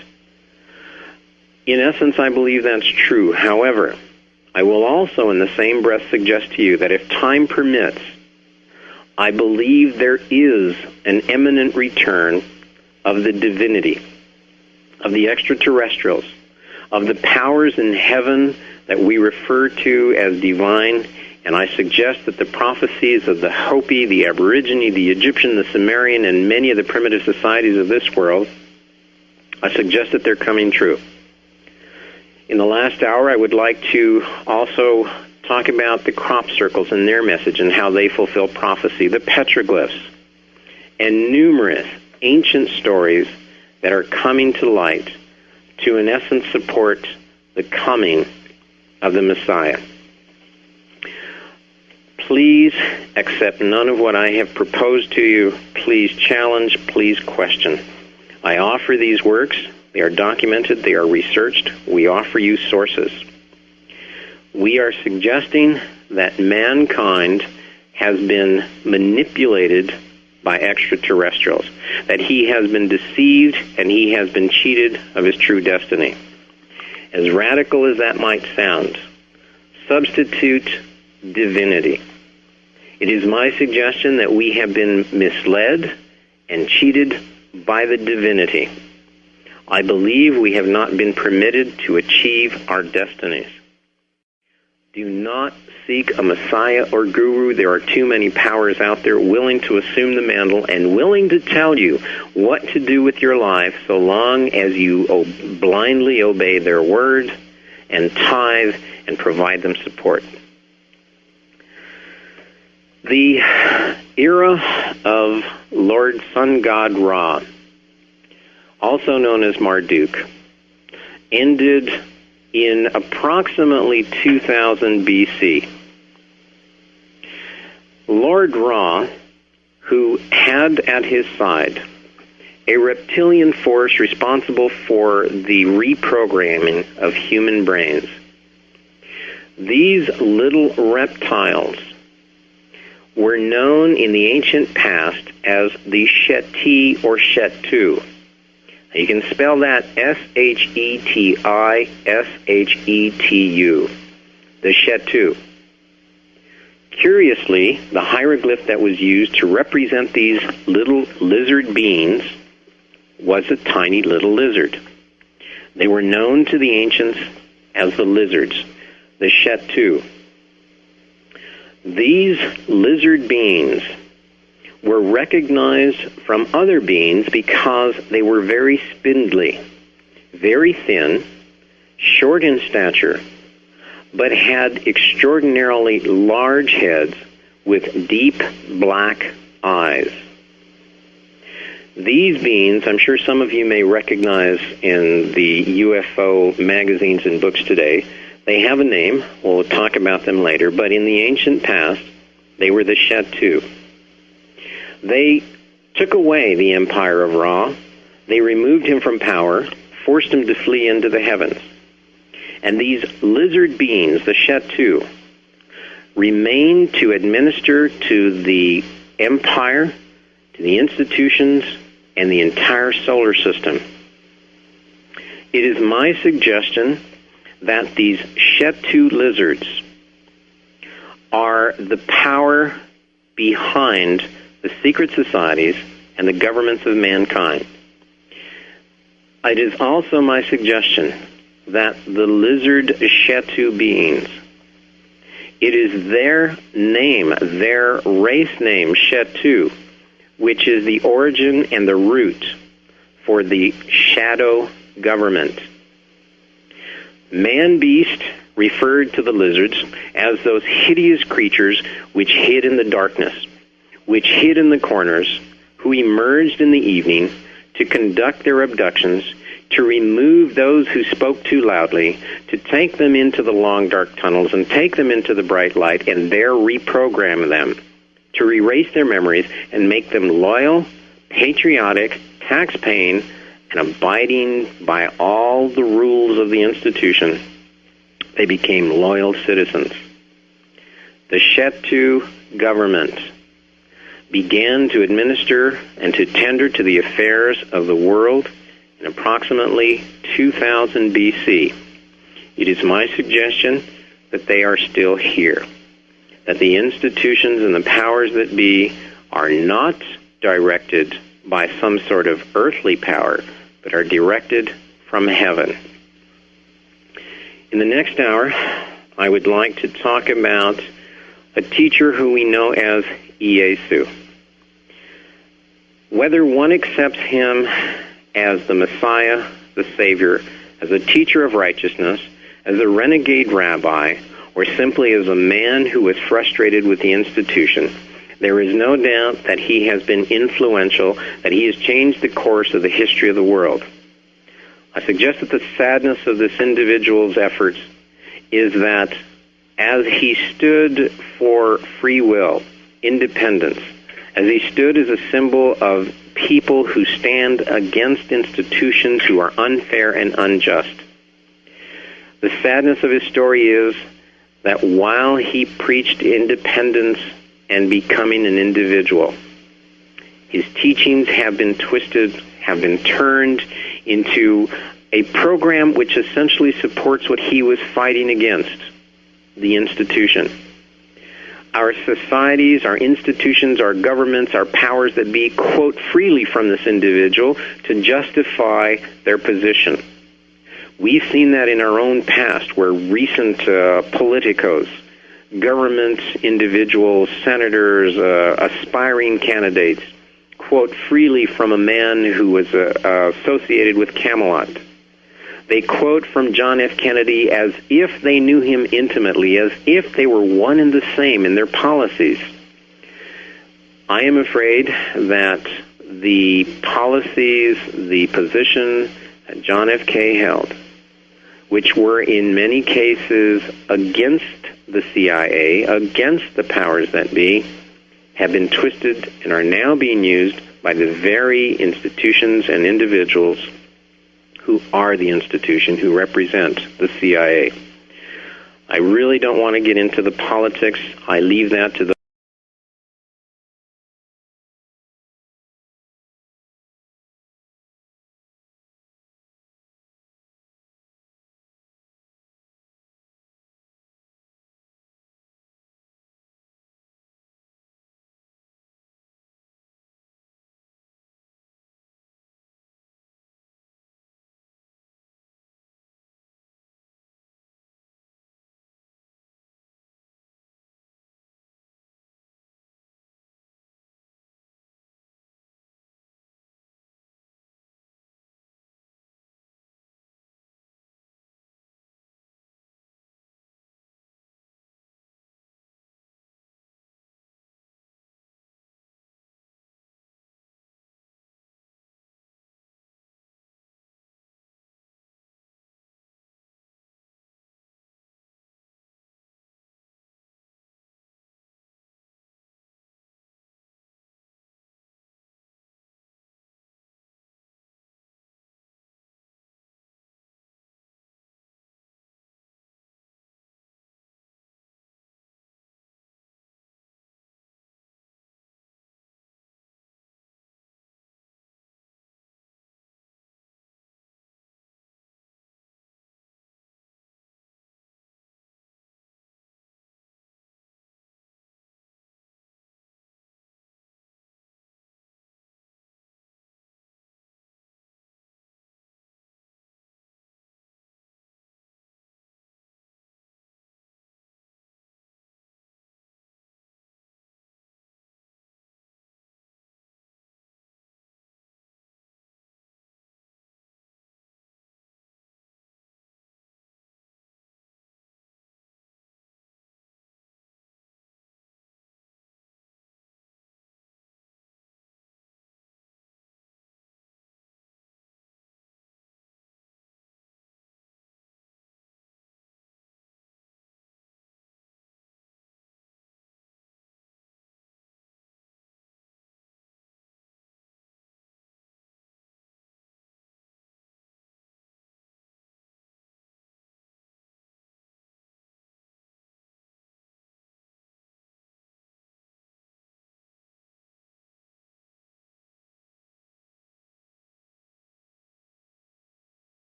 In essence, I believe that's true. However, I will also in the same breath suggest to you that if time permits, I believe there is an imminent return of the divinity, of the extraterrestrials, of the powers in heaven that we refer to as divine. And I suggest that the prophecies of the Hopi, the Aborigine, the Egyptian, the Sumerian, and many of the primitive societies of this world, I suggest that they're coming true. In the last hour, I would like to also talk about the crop circles and their message and how they fulfill prophecy, the petroglyphs, and numerous ancient stories that are coming to light to, in essence, support the coming of the Messiah. Please accept none of what I have proposed to you. Please challenge, please question. I offer these works. They are documented. They are researched. We offer you sources. We are suggesting that mankind has been manipulated by extraterrestrials, that he has been deceived and he has been cheated of his true destiny. As radical as that might sound, substitute divinity. It is my suggestion that we have been misled and cheated by the divinity. I believe we have not been permitted to achieve our destinies. Do not seek a Messiah or Guru. There are too many powers out there willing to assume the mantle and willing to tell you what to do with your life so long as you blindly obey their word and tithe and provide them support. The era of Lord Sun God Ra, also known as Marduk, ended in approximately 2000 BC. Lord Ra, who had at his side a reptilian force responsible for the reprogramming of human brains, these little reptiles were known in the ancient past as the Sheti or Shetu. You can spell that Sheti-Shetu, the Shetu. Curiously, the hieroglyph that was used to represent these little lizard beings was a tiny little lizard. They were known to the ancients as the lizards, the Shetu. These lizard beings were recognized from other beings because they were very spindly, very thin, short in stature, but had extraordinarily large heads with deep black eyes. These beings, I'm sure some of you may recognize in the UFO magazines and books today. They have a name. We'll talk about them later. But in the ancient past, they were the Shetu. They took away the empire of Ra. They removed him from power, forced him to flee into the heavens. And these lizard beings, the Shetu, remained to administer to the empire, to the institutions, and the entire solar system. It is my suggestion that these Shetu lizards are the power behind the secret societies and the governments of mankind. It is also my suggestion that the lizard Shetu beings, it is their name, their race name, Shetu, which is the origin and the root for the shadow government. Man-beast referred to the lizards as those hideous creatures which hid in the darkness, which hid in the corners, who emerged in the evening to conduct their abductions, to remove those who spoke too loudly, to take them into the long dark tunnels and take them into the bright light and there reprogram them, to erase their memories and make them loyal, patriotic, tax-paying, and abiding by all the rules of the institution. They became loyal citizens. The Shetu government began to administer and to tender to the affairs of the world in approximately 2000 BC. It is my suggestion that they are still here, that the institutions and the powers that be are not directed by some sort of earthly power, but are directed from heaven. In the next hour, I would like to talk about a teacher who we know as Iesu. Whether one accepts him as the Messiah, the Savior, as a teacher of righteousness, as a renegade rabbi, or simply as a man who was frustrated with the institution, there is no doubt that he has been influential, that he has changed the course of the history of the world. I suggest that the sadness of this individual's efforts is that as he stood for free will, independence, as he stood as a symbol of people who stand against institutions who are unfair and unjust, the sadness of his story is that while he preached independence and becoming an individual, his teachings have been twisted, have been turned into a program which essentially supports what he was fighting against, the institution. Our societies, our institutions, our governments, our powers that be quote freely from this individual to justify their position. We've seen that in our own past where recent politicos, government individuals, senators, aspiring candidates, quote freely from a man who was associated with Camelot. They quote from John F. Kennedy as if they knew him intimately, as if they were one and the same in their policies. I am afraid that the policies, the position that John F. K. held, which were in many cases against the CIA, against the powers that be, have been twisted and are now being used by the very institutions and individuals who are the institution, who represent the CIA. I really don't want to get into the politics. I leave that to the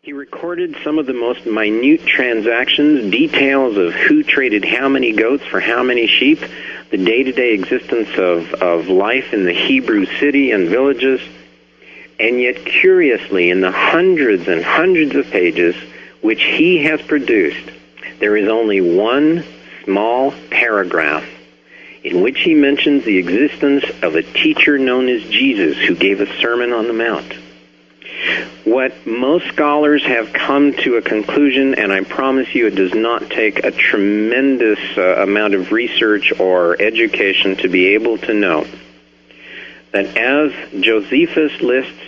He recorded some of the most minute transactions, details of who traded how many goats for how many sheep, the day-to-day existence of life in the Hebrew city and villages. And yet, curiously, in the hundreds and hundreds of pages which he has produced, there is only one small paragraph in which he mentions the existence of a teacher known as Jesus who gave a Sermon on the Mount. What most scholars have come to a conclusion, and I promise you it does not take a tremendous amount of research or education to be able to know, that as Josephus lists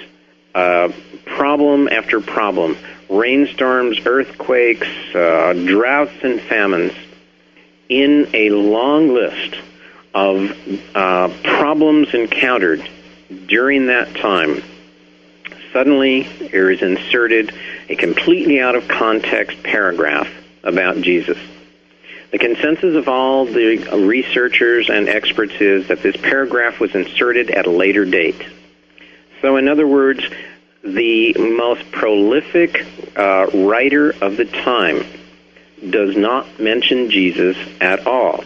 problem after problem, rainstorms, earthquakes, droughts and famines, in a long list of problems encountered during that time, suddenly there is inserted a completely out of context paragraph about Jesus. The consensus of all the researchers and experts is that this paragraph was inserted at a later date. So in other words, the most prolific writer of the time does not mention Jesus at all.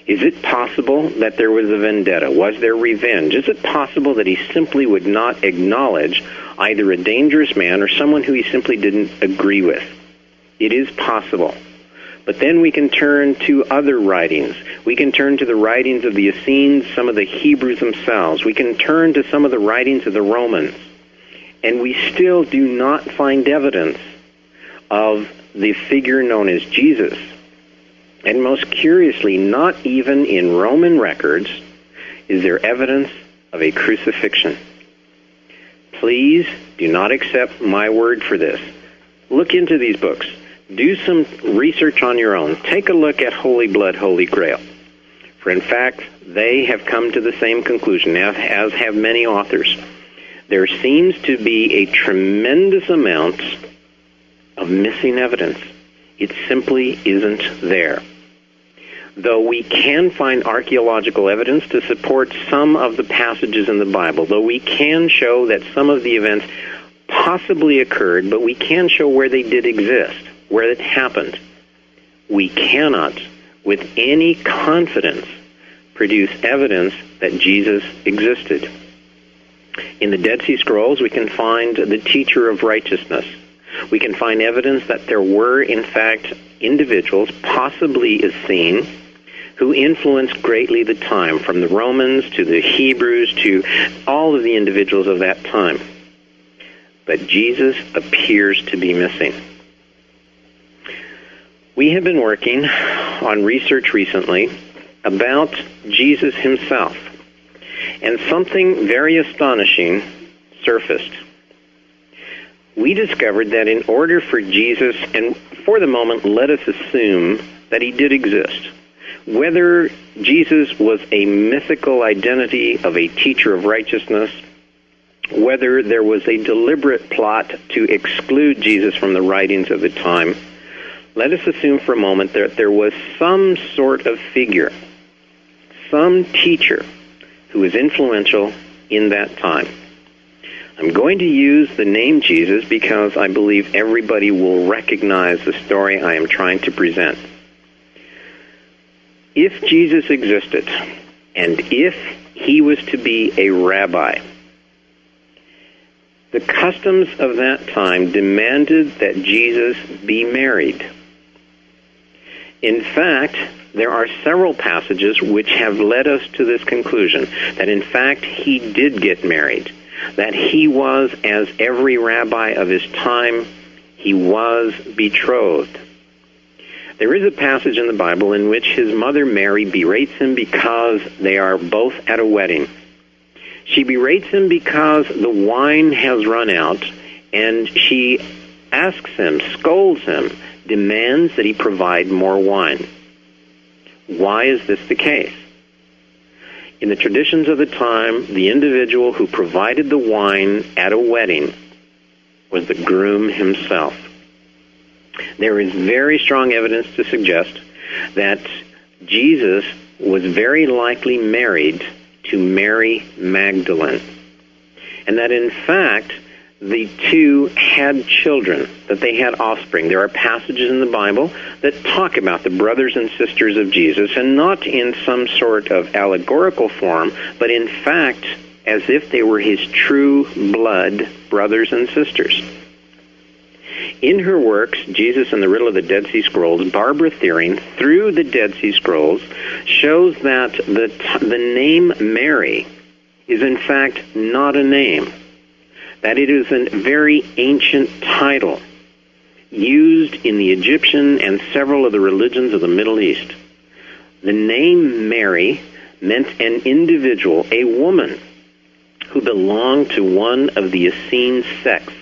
Is it possible that there was a vendetta? Was there revenge? Is it possible that he simply would not acknowledge either a dangerous man or someone who he simply didn't agree with? It is possible. But then we can turn to other writings. We can turn to the writings of the Essenes, some of the Hebrews themselves. We can turn to some of the writings of the Romans. And we still do not find evidence of the figure known as Jesus. And most curiously, not even in Roman records is there evidence of a crucifixion. Please do not accept my word for this. Look into these books. Do some research on your own. Take a look at Holy Blood, Holy Grail. For in fact, they have come to the same conclusion, as have many authors. There seems to be a tremendous amount of missing evidence. It simply isn't there. Though we can find archaeological evidence to support some of the passages in the Bible, though we can show that some of the events possibly occurred, but we can show where they did exist, where it happened, we cannot, with any confidence, produce evidence that Jesus existed. In the Dead Sea Scrolls, we can find the teacher of righteousness. We can find evidence that there were, in fact, individuals, possibly Essenes, who influenced greatly the time, from the Romans to the Hebrews to all of the individuals of that time. But Jesus appears to be missing. We have been working on research recently about Jesus himself, and something very astonishing surfaced. We discovered that in order for Jesus, and for the moment let us assume that he did exist, whether Jesus was a mythical identity of a teacher of righteousness, whether there was a deliberate plot to exclude Jesus from the writings of the time, let us assume for a moment that there was some sort of figure, some teacher who was influential in that time. I'm going to use the name Jesus because I believe everybody will recognize the story I am trying to present. If Jesus existed, and if he was to be a rabbi, the customs of that time demanded that Jesus be married. In fact, there are several passages which have led us to this conclusion, that in fact he did get married, that he was, as every rabbi of his time, he was betrothed. There is a passage in the Bible in which his mother Mary berates him because they are both at a wedding. She berates him because the wine has run out, and she asks him, scolds him, demands that he provide more wine. Why is this the case? In the traditions of the time, the individual who provided the wine at a wedding was the groom himself. There is very strong evidence to suggest that Jesus was very likely married to Mary Magdalene, and that in fact the two had children, that they had offspring. There are passages in the Bible that talk about the brothers and sisters of Jesus, and not in some sort of allegorical form, but in fact as if they were his true blood brothers and sisters. In her works, Jesus and the Riddle of the Dead Sea Scrolls, Barbara Thiering, through the Dead Sea Scrolls, shows that the name Mary is in fact not a name, that it is a very ancient title used in the Egyptian and several of the religions of the Middle East. The name Mary meant an individual, a woman, who belonged to one of the Essene sects.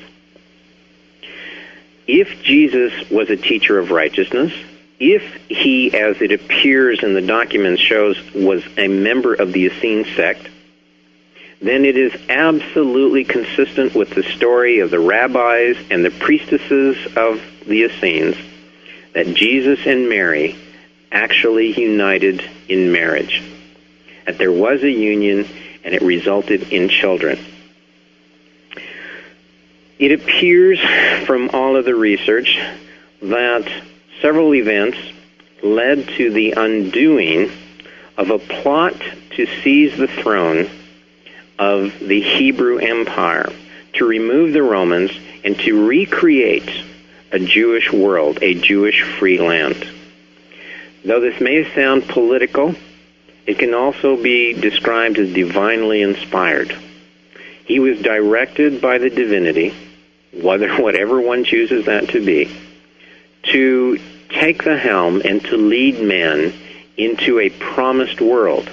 If Jesus was a teacher of righteousness, if he, as it appears in the documents shows, was a member of the Essene sect, then it is absolutely consistent with the story of the rabbis and the priestesses of the Essenes that Jesus and Mary actually united in marriage, that there was a union and it resulted in children. It appears from all of the research that several events led to the undoing of a plot to seize the throne of the Hebrew Empire, to remove the Romans and to recreate a Jewish world, a Jewish free land. Though this may sound political, it can also be described as divinely inspired. He was directed by the divinity, whatever one chooses that to be, to take the helm and to lead men into a promised world.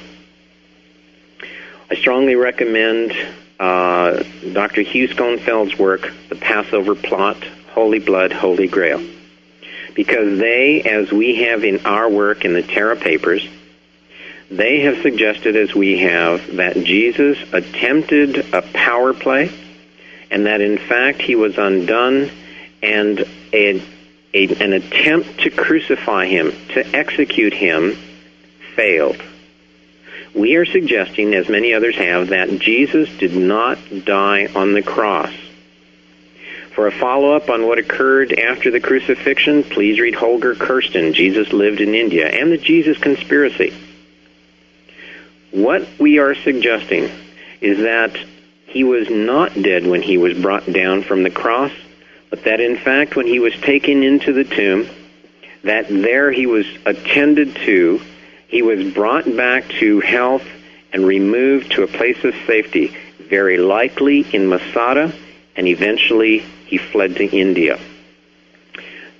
I strongly recommend Dr. Hugh Schoenfeld's work, The Passover Plot, Holy Blood, Holy Grail. Because they, as we have in our work in the Terra Papers, they have suggested, as we have, that Jesus attempted a power play, and that in fact he was undone, and an attempt to crucify him, to execute him, failed. We are suggesting, as many others have, that Jesus did not die on the cross. For a follow-up on what occurred after the crucifixion, please read Holger Kirsten, Jesus Lived in India, and the Jesus Conspiracy. What we are suggesting is that he was not dead when he was brought down from the cross, but that in fact when he was taken into the tomb, that there he was attended to, he was brought back to health and removed to a place of safety, very likely in Masada, and eventually he fled to India.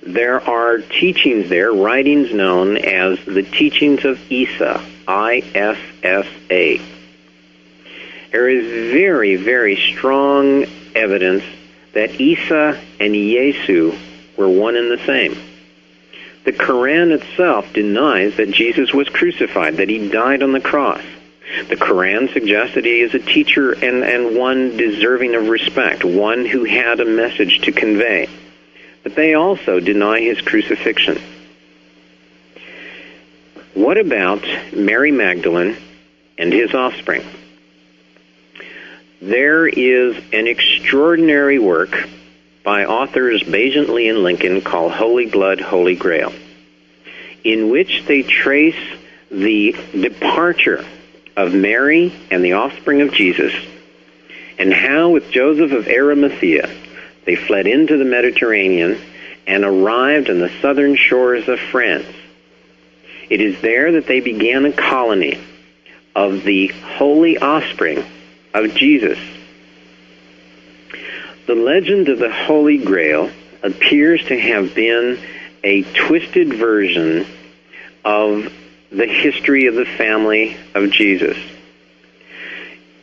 There are teachings there, writings known as the Teachings of Issa, I-S-S-A. There is very, very strong evidence that Isa and Yesu were one and the same. The Quran itself denies that Jesus was crucified, that he died on the cross. The Quran suggests that he is a teacher and one deserving of respect, one who had a message to convey. But they also deny his crucifixion. What about Mary Magdalene and his offspring? There is an extraordinary work by authors Baigent Lee and Lincoln called Holy Blood, Holy Grail, in which they trace the departure of Mary and the offspring of Jesus, and how with Joseph of Arimathea they fled into the Mediterranean and arrived on the southern shores of France. It is there that they began a colony of the holy offspring of Jesus. The legend of the Holy Grail appears to have been a twisted version of the history of the family of Jesus.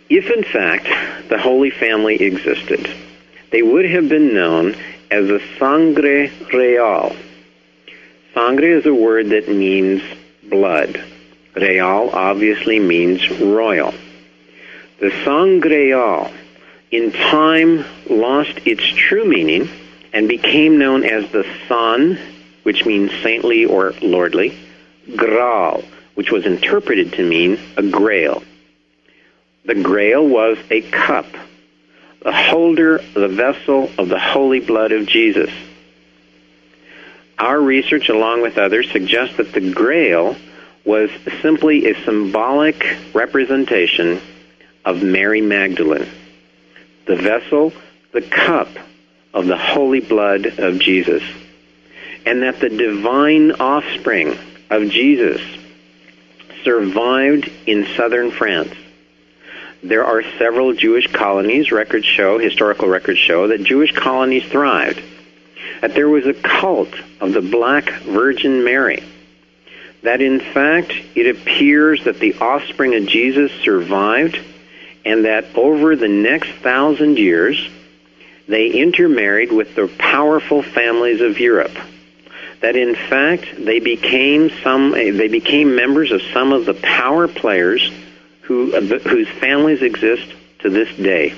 If in fact the Holy Family existed, they would have been known as the Sangre Real. Sangre is a word that means blood. Real obviously means royal. The Sangre Real in time lost its true meaning and became known as the San, which means saintly or lordly, Graal, which was interpreted to mean a grail. The grail was a cup the holder, the vessel of the holy blood of Jesus. Our research, along with others, suggests that the Grail was simply a symbolic representation of Mary Magdalene, the vessel, the cup of the holy blood of Jesus, and that the divine offspring of Jesus survived in southern France. There are several Jewish colonies. Historical records show that Jewish colonies thrived, that there was a cult of the Black Virgin Mary, that in fact it appears that the offspring of Jesus survived, and that over the next 1,000 years they intermarried with the powerful families of Europe, that in fact they became members of some of the power players whose families exist to this day.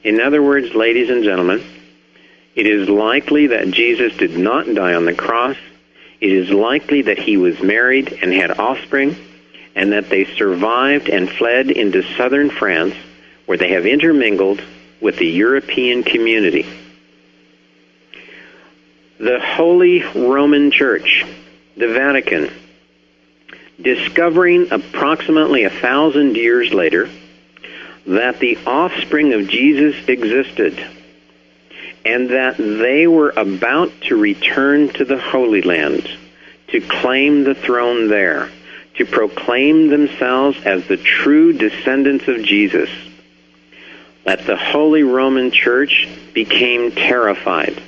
In other words, ladies and gentlemen, it is likely that Jesus did not die on the cross. It is likely that he was married and had offspring, and that they survived and fled into southern France, where they have intermingled with the European community. The Holy Roman Church, the Vatican, discovering approximately 1,000 years later that the offspring of Jesus existed, and that they were about to return to the Holy Land, to claim the throne there, to proclaim themselves as the true descendants of Jesus, that the Holy Roman Church became terrified.